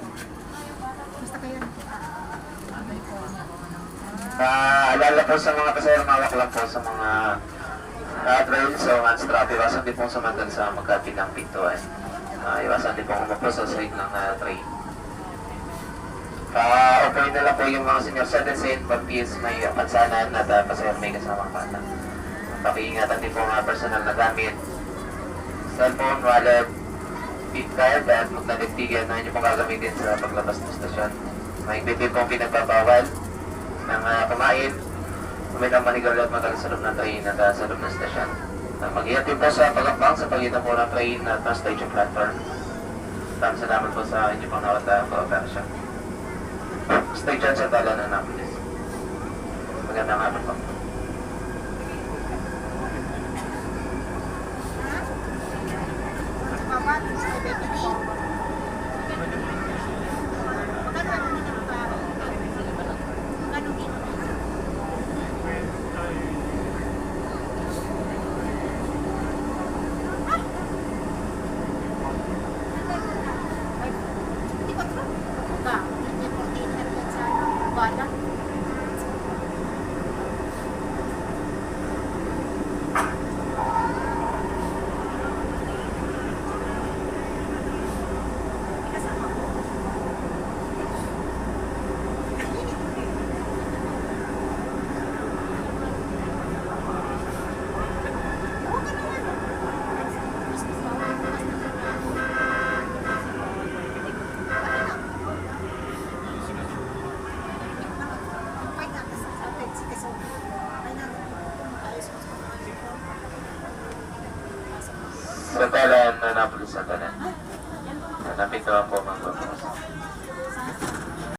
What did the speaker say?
Basta kayo. Alala po sa mga pasahero, mawak lang po sa mga trails o hands trap. Iwasan din po sumandan sa magkabilang pintuan. Iwasan din po umapo sa side ng train. Upuin na lang po yung mga senior citizen, pag-PS may pansanan at pasahero may kasamang bata. Pakiingatan din po mga personal na gamit, cellphone, wallet, pit card at magnaligtigan na inyo pong gagamitin sa paglabas ng stasyon. May bibig pong pinagbabawal ng kumain, uminom manigarilyo at magaling sa loob ng train at sa loob ng stasyon. Mag-iat din po sa pagakbang sa pagitan po ng train at ng station platform. Salamat po sa inyo pong nawat na cooperation. Stay dyan sa Tala ng Annapolis. Magandang hapon po. Baba, sa baby D. Magkano ang minimum pa? Magkano dito? Hindi ko ito. Ba? Hindi ko ito sa bala. Sa Tala ng Annapolis, sa Tala. Napintuan po mga